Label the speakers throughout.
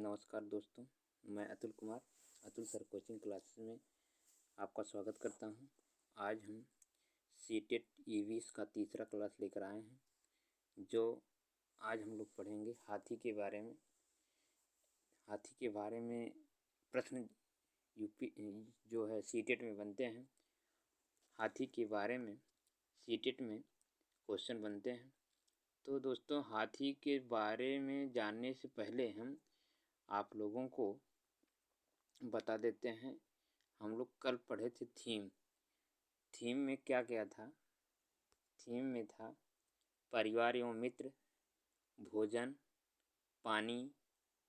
Speaker 1: नमस्कार दोस्तों, मैं Atul Kumar Atul sir coaching classes में आपका स्वागत करता हूं। आज हम सीटेट ईवीएस का तीसरा क्लास लेकर आए हैं, जो आज हम लोग पढ़ेंगे हाथी के बारे में। हाथी के बारे में प्रश्न यूपी जो है सीटेट में बनते हैं। हाथी के बारे में सीटेट में क्वेश्चन बनते हैं। तो दोस्तों, हाथी के बारे में जानने से पहले हम आप लोगों को बता देते हैं। हम लोग कल पढ़े थे थीम में क्या क्या था। थीम में था परिवार एवं मित्र, भोजन, पानी,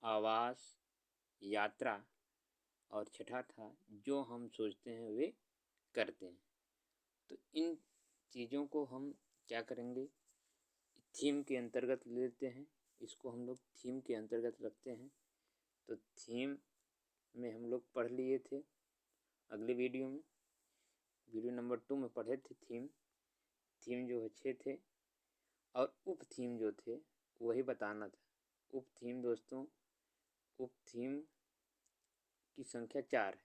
Speaker 1: आवास, यात्रा, और छठा था जो हम सोचते हैं वे करते हैं। तो इन चीज़ों को हम क्या करेंगे, थीम के अंतर्गत लेते हैं। इसको हम लोग थीम के अंतर्गत रखते हैं। तो थीम में हम लोग पढ़ लिए थे अगले वीडियो में, वीडियो नंबर 2 में पढ़े थे थीम जो है 6 थे, और उप थीम जो थे वही बताना था। उप थीम दोस्तों, उप थीम की संख्या 4 है।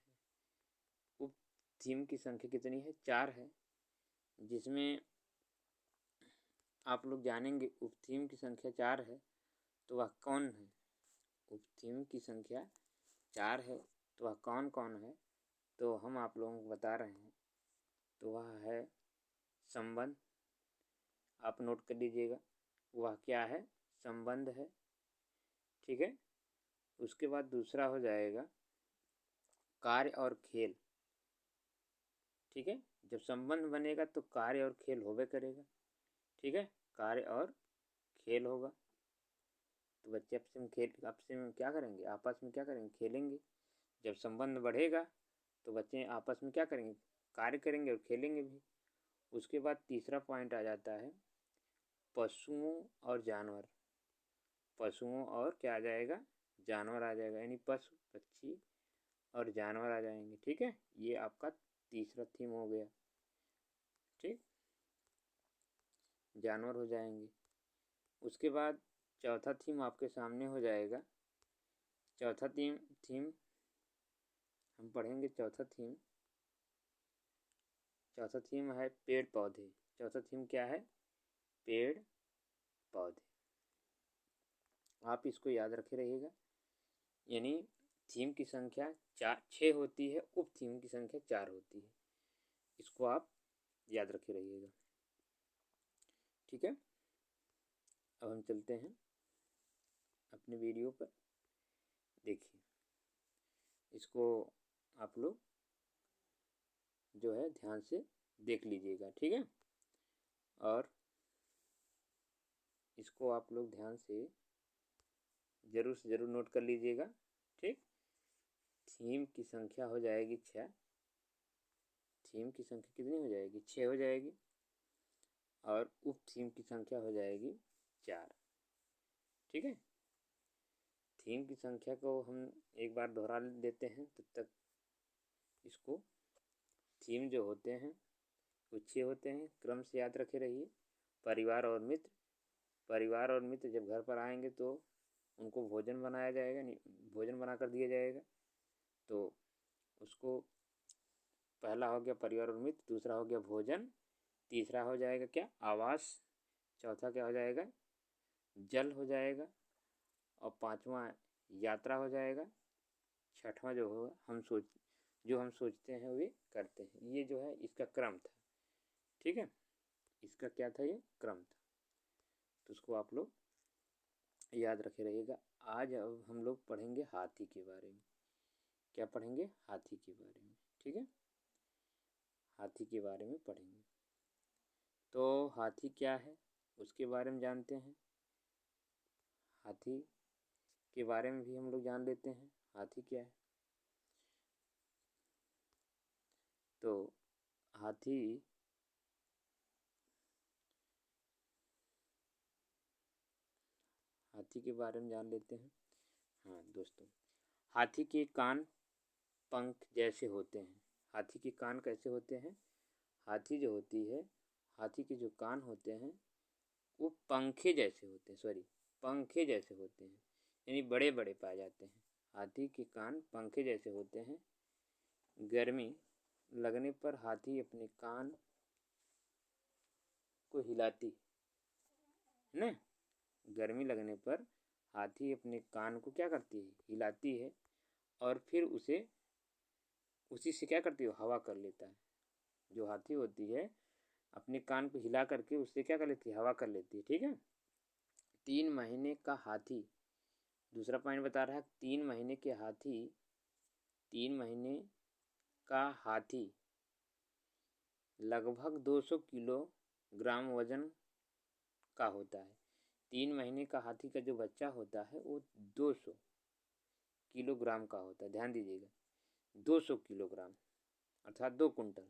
Speaker 1: उप थीम की संख्या कितनी है? 4 है, जिसमें आप लोग जानेंगे उप थीम की संख्या 4 है तो वह कौन है। उप थीम की संख्या 4 है तो वह कौन कौन है, तो हम आप लोगों को बता रहे हैं। तो वह है संबंध। आप नोट कर लीजिएगा, वह क्या है? संबंध है। ठीक है। उसके बाद दूसरा हो जाएगा कार्य और खेल। ठीक है। जब संबंध बनेगा तो कार्य और खेल होबे करेगा। ठीक है, कार्य और खेल होगा तो बच्चे आपस में क्या करेंगे? आपस में क्या करेंगे? खेलेंगे। जब संबंध बढ़ेगा तो बच्चे आपस में क्या करेंगे? कार्य करेंगे और खेलेंगे भी। उसके बाद तीसरा पॉइंट आ जाता है पशुओं और जानवर। पशुओं और क्या आ जाएगा? जानवर आ जाएगा, यानी पशु, पक्षी और जानवर आ जाएंगे। ठीक है, ये आपका तीसरा थीम हो गया। ठीक, जानवर हो जाएंगे। उसके बाद चौथा थीम आपके सामने हो जाएगा। चौथा थीम हम पढ़ेंगे। चौथा थीम है पेड़ पौधे। चौथा थीम क्या है? पेड़ पौधे। आप इसको याद रखे रहिएगा। यानी थीम की संख्या 6 होती है, उप थीम की संख्या 4 होती है। इसको आप याद रखे रहिएगा। ठीक है, अब हम चलते हैं अपने वीडियो पर। देखिए, इसको आप लोग जो है ध्यान से देख लीजिएगा। ठीक है, और इसको आप लोग ध्यान से ज़रूर नोट कर लीजिएगा। ठीक, थीम की संख्या हो जाएगी 6। थीम की संख्या कितनी हो जाएगी? 6 हो जाएगी, और उप थीम की संख्या हो जाएगी 4। ठीक है, थीम की संख्या को हम एक बार दोहरा देते हैं, तब तक इसको थीम जो होते हैं वो 6 होते हैं। क्रम से याद रखे रहिए। परिवार और मित्र। परिवार और मित्र जब घर पर आएंगे तो उनको भोजन बनाया जाएगा, भोजन बना कर दिया जाएगा। तो उसको पहला हो गया परिवार और मित्र, दूसरा हो गया भोजन, तीसरा हो जाएगा क्या? आवास, चौथा क्या हो जाएगा? जल हो जाएगा, और पांचवा यात्रा हो जाएगा, छठवां जो होगा जो हम सोचते हैं वे करते हैं। ये जो है इसका क्रम था। ठीक है, इसका क्या था? ये क्रम था। तो उसको आप लोग याद रखे रहिएगा। आज अब हम लोग पढ़ेंगे हाथी के बारे में। क्या पढ़ेंगे? हाथी के बारे में। ठीक है, हाथी के बारे में पढ़ेंगे। तो हाथी क्या है उसके बारे में जानते हैं। हाथी के बारे में भी हम लोग जान लेते हैं, हाथी क्या है। तो हाथी के बारे में जान लेते हैं। हाँ दोस्तों, हाथी के कान पंख जैसे होते हैं। हाथी के कान कैसे होते हैं? हाथी जो होती है, हाथी के जो कान होते हैं वो पंखे जैसे होते हैं। पंखे जैसे होते हैं, यानी बड़े बड़े पाए जाते हैं। हाथी के कान पंखे जैसे होते हैं। गर्मी लगने पर हाथी अपने कान को हिलाती है ना। गर्मी लगने पर हाथी अपने कान को क्या करती है, हिलाती है, और फिर उसी से क्या करती है, हवा कर लेता है। जो हाथी होती है अपने कान को हिला करके उससे क्या कर लेती है, हवा कर लेती है। ठीक है। 3 महीने का हाथी, दूसरा पॉइंट बता रहा है, 3 महीने का हाथी लगभग 200 किलोग्राम वजन का होता है। 3 महीने का हाथी का जो बच्चा होता है वो 200 किलोग्राम का होता है। ध्यान दीजिएगा, 200 किलोग्राम अर्थात 2 कुंटल।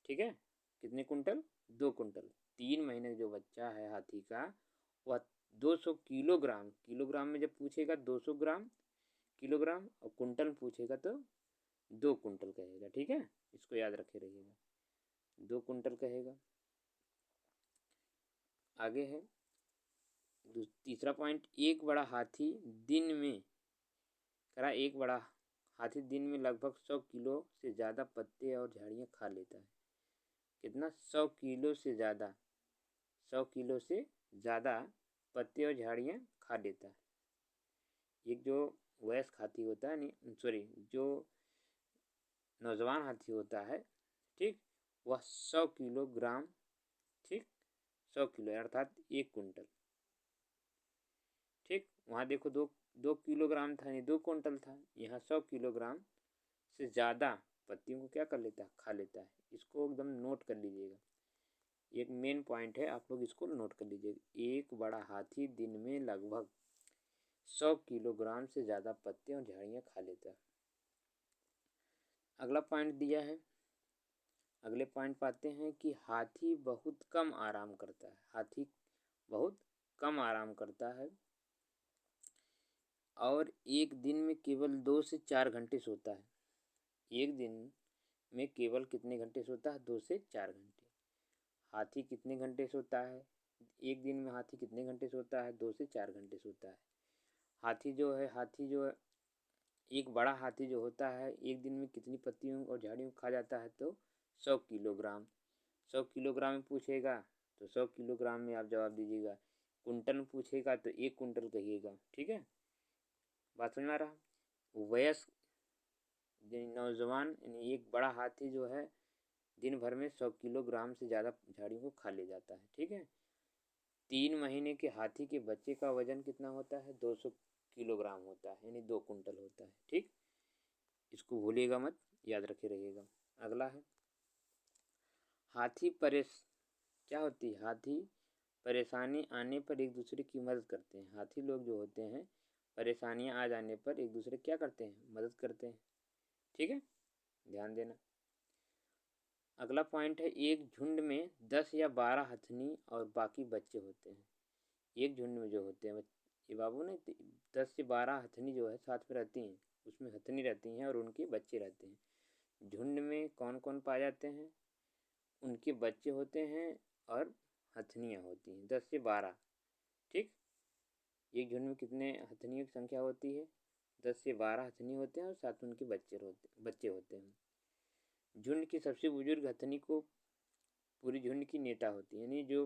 Speaker 1: ठीक है। कितने कुंटल, 2 कुंटल। 3 महीने का जो बच्चा है हाथी का वह 200 किलोग्राम, किलोग्राम में जब पूछेगा 200 ग्राम किलोग्राम, और कुंटल पूछेगा तो 2 कुंटल कहेगा। ठीक है, इसको याद रखे रहिएगा, 2 कुंटल कहेगा। आगे है तीसरा पॉइंट, एक बड़ा हाथी दिन में लगभग 100 किलो से ज़्यादा पत्ते और झाड़ियाँ खा लेता है। कितना, 100 किलो से ज़्यादा, 100 किलो से ज़्यादा पत्ते और झाड़ियाँ खा लेता है। एक जो वयस्क हाथी होता है, नहीं सॉरी, जो नौजवान हाथी होता है, ठीक, वह 100 किलोग्राम, ठीक, 100 किलो अर्थात 1 कुंटल। ठीक, वहाँ देखो 2 किलोग्राम था, नहीं 2 कुंटल था। यहाँ 100 किलोग्राम से ज़्यादा पत्तियों को क्या कर लेता है, खा लेता है। इसको एकदम नोट कर लीजिएगा, एक मेन पॉइंट है, आप लोग इसको नोट कर लीजिएगा। एक बड़ा हाथी दिन में लगभग 100 किलोग्राम से ज़्यादा पत्ते और झाड़ियाँ खा लेता है। अगला पॉइंट दिया है, अगले पॉइंट पाते हैं कि हाथी बहुत कम आराम करता है। हाथी बहुत कम आराम करता है और एक दिन में केवल 2 से 4 घंटे सोता है। एक दिन में केवल कितने घंटे सोता है, 2 से 4 घंटे। हाथी कितने घंटे सोता है, एक दिन में हाथी कितने घंटे सोता है, 2 से 4 घंटे सोता है। हाथी जो है एक बड़ा हाथी जो होता है एक दिन में कितनी पत्तियों और झाड़ियों खा जाता है, तो 100 किलोग्राम। 100 किलोग्राम में पूछेगा तो 100 किलोग्राम में आप जवाब दीजिएगा। कुंटल में पूछेगा तो 1 कुंटल कहिएगा। ठीक है, बात समझ में आ रहा। वयस्क नौजवान यानी एक बड़ा हाथी जो है दिन भर में 100 किलोग्राम से ज़्यादा झाड़ियों को खा ले जाता है। ठीक है। 3 महीने के हाथी के बच्चे का वजन कितना होता है, 200 किलोग्राम होता है, यानी 2 कुंटल होता है। ठीक, इसको भूलिएगा मत, याद रखे रहिएगा। अगला है क्या होती है, हाथी परेशानी आने पर एक दूसरे की मदद करते हैं। हाथी लोग जो होते हैं परेशानियां आ जाने पर एक दूसरे क्या करते हैं, मदद करते हैं। ठीक है, ध्यान देना। अगला पॉइंट है, एक झुंड में 10 या 12 हथनी और बाकी बच्चे होते हैं। एक झुंड में जो होते हैं ये बाबू ने 10 से 12 हथनी जो है साथ में रहती हैं, उसमें हथनी रहती हैं और उनके बच्चे रहते हैं। झुंड में कौन कौन पाए जाते हैं, उनके बच्चे होते हैं और हथनियाँ होती हैं, 10 से 12। ठीक, एक झुंड में कितने हथनियों की संख्या होती है, 10 से 12 हथनी होते हैं और साथ में उनके बच्चे होते हैं। झुंड की सबसे बुजुर्ग हथनी को पूरी झुंड की नेता होती है, यानी जो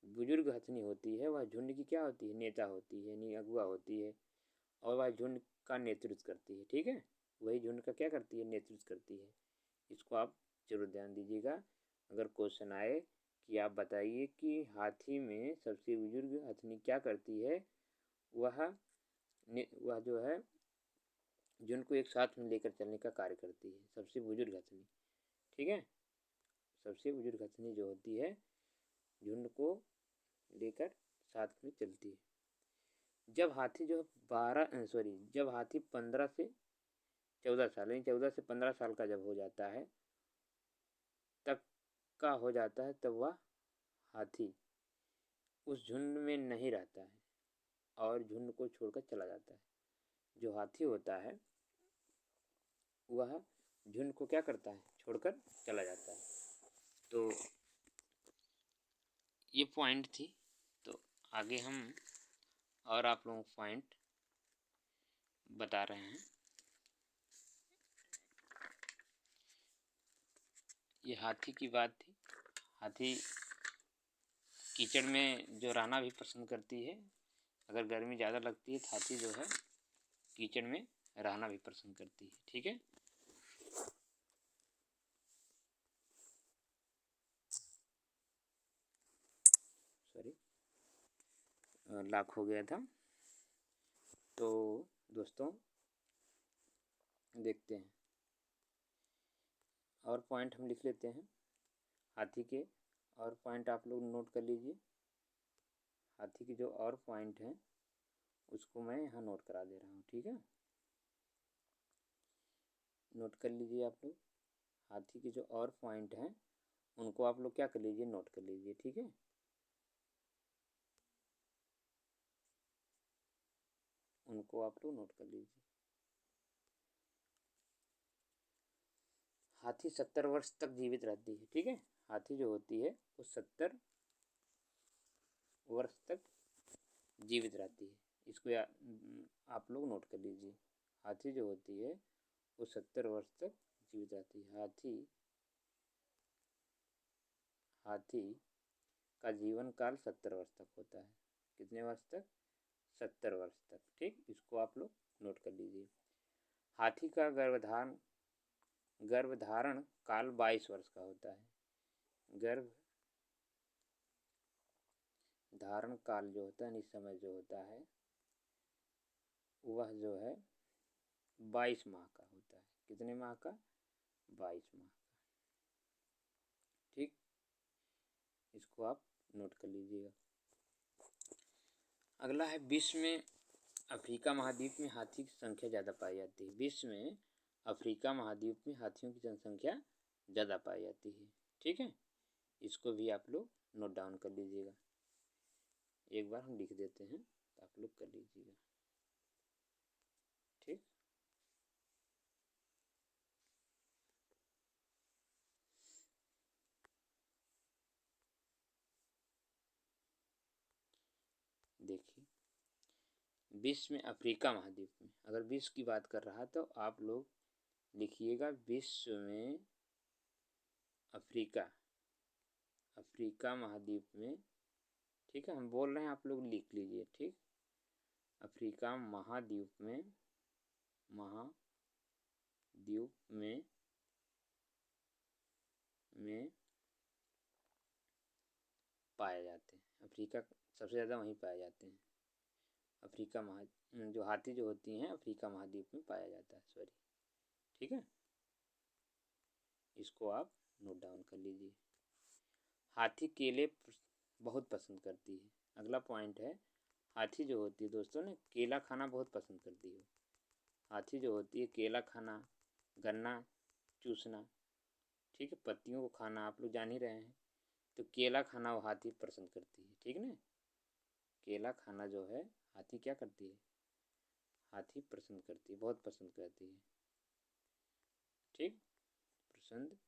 Speaker 1: बुजुर्ग हथनी होती है वह झुंड की क्या होती है, नेता होती है, यानी अगुआ होती है, और वह झुंड का नेतृत्व करती है। ठीक है, वही झुंड का क्या करती है, नेतृत्व करती है। इसको आप जरूर ध्यान दीजिएगा। अगर क्वेश्चन आए कि आप बताइए कि हाथी में सबसे बुजुर्ग हथनी क्या करती है, वह जो है झुंड को एक साथ में लेकर चलने का कार्य करती है, सबसे बुजुर्ग हथनी। ठीक है, सबसे बुजुर्ग हथनी जो होती है झुंड को लेकर साथ में चलती है। जब हाथी 15 से 14 साल, यानी 14 से 15 साल का जब हो जाता है तब का हो जाता है, तब वह हाथी उस झुंड में नहीं रहता है और झुंड को छोड़कर चला जाता है। जो हाथी होता है वह झुंड को क्या करता है, छोड़कर चला जाता है। तो ये पॉइंट थी। तो आगे हम और आप लोगों को पॉइंट बता रहे हैं। ये हाथी की बात थी। हाथी कीचड़ में जो रहना भी पसंद करती है। अगर गर्मी ज़्यादा लगती है तो हाथी जो है कीचड़ में रहना भी पसंद करती है। ठीक है। सॉरी, लॉक हो गया था। तो दोस्तों देखते हैं, और पॉइंट हम लिख लेते हैं हाथी के। और पॉइंट आप लोग नोट कर लीजिए। हाथी के जो और पॉइंट हैं उसको मैं यहाँ नोट करा दे रहा हूँ। ठीक है, नोट कर लीजिए आप लोग। हाथी के जो और पॉइंट हैं उनको आप लोग क्या कर लीजिए, नोट कर लीजिए। ठीक है, उनको आप लोग नोट कर लीजिए। हाथी 70 वर्ष तक जीवित रहती है। ठीक है, हाथी जो होती है वो 70 वर्ष तक जीवित रहती है। इसको आप लोग नोट कर लीजिए। हाथी जो होती है वो 70 वर्ष तक जीवित रहती है। हाथी का जीवन काल 70 वर्ष तक होता है। कितने वर्ष तक? 70 वर्ष तक। ठीक, इसको आप लोग नोट कर लीजिए। हाथी का गर्भधारण काल 22 वर्ष का होता है। गर्भ धारण काल जो होता है, इस समय जो होता है वह जो है 22 माह का होता है। कितने माह का? 22 माह का। ठीक, इसको आप नोट कर लीजिएगा। अगला है, विश्व में अफ्रीका महाद्वीप में हाथी की संख्या ज़्यादा पाई जाती है। विश्व में अफ्रीका महाद्वीप में हाथियों की जनसंख्या ज़्यादा पाई जाती है। ठीक है, इसको भी आप लोग नोट डाउन कर लीजिएगा। एक बार हम लिख देते हैं तो आप लोग कर लीजिएगा। ठीक, देखिए, विश्व में अफ्रीका महाद्वीप में, अगर विश्व की बात कर रहा तो आप लोग लिखिएगा विश्व में अफ्रीका महाद्वीप में। ठीक है, हम बोल रहे हैं, आप लोग लिख लीजिए। ठीक, अफ्रीका महाद्वीप में पाए जाते हैं। अफ्रीका सबसे ज़्यादा वहीं पाए जाते हैं। अफ्रीका जो हाथी जो होती हैं अफ्रीका महाद्वीप में पाया जाता है। सॉरी, ठीक है, इसको आप नोट डाउन कर लीजिए। हाथी केले बहुत पसंद करती है। अगला पॉइंट है, हाथी जो होती है दोस्तों ने केला खाना बहुत पसंद करती है। हाथी जो होती है केला खाना, गन्ना चूसना, ठीक है, पत्तियों को खाना, आप लोग जान ही रहे हैं। तो केला खाना वो हाथी पसंद करती है। ठीक ना, केला खाना जो है हाथी क्या करती है, हाथी पसंद करती है, बहुत पसंद करती है। ठीक, पसंद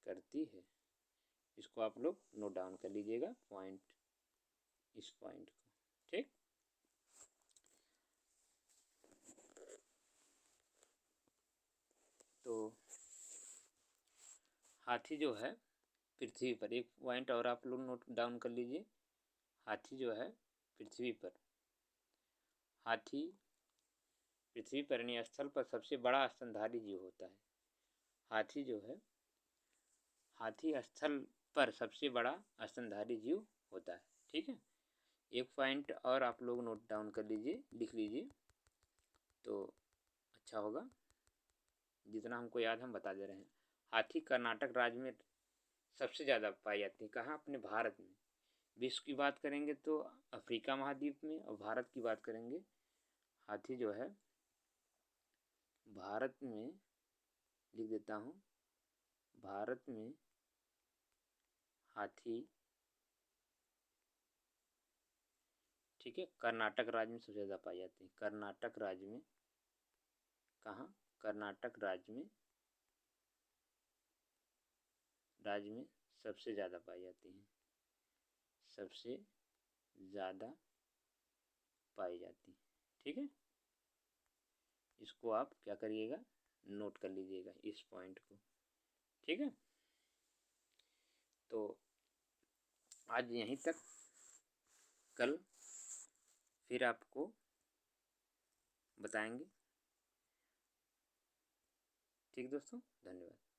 Speaker 1: करती है। इसको आप लोग नोट डाउन कर लीजिएगा पॉइंट, इस पॉइंट को। ठीक, तो हाथी जो है पृथ्वी पर, एक पॉइंट और आप लोग नोट डाउन कर लीजिए। हाथी जो है पृथ्वी पर, हाथी पृथ्वी पर यानी स्थल पर सबसे बड़ा स्तनधारी जीव होता है। हाथी जो है, हाथी स्थल पर सबसे बड़ा स्तनधारी जीव होता है। ठीक है, एक पॉइंट और आप लोग नोट डाउन कर लीजिए, लिख लीजिए तो अच्छा होगा। जितना हमको याद हम बता दे रहे हैं। हाथी कर्नाटक राज्य में सबसे ज़्यादा पाई जाती है। कहाँ? अपने भारत में। विश्व की बात करेंगे तो अफ्रीका महाद्वीप में, और भारत की बात करेंगे हाथी जो है भारत में, लिख देता हूँ, भारत में हाथी, ठीक है, कर्नाटक राज्य में सबसे ज़्यादा पाई जाती है। कर्नाटक राज्य में, कहाँ? कर्नाटक राज्य में सबसे ज़्यादा पाई जाती हैं, सबसे ज़्यादा पाई जाती है। ठीक है, इसको आप क्या करिएगा, नोट कर लीजिएगा इस पॉइंट को। ठीक है, तो आज यहीं तक, कल फिर आपको बताएंगे। ठीक दोस्तों, धन्यवाद।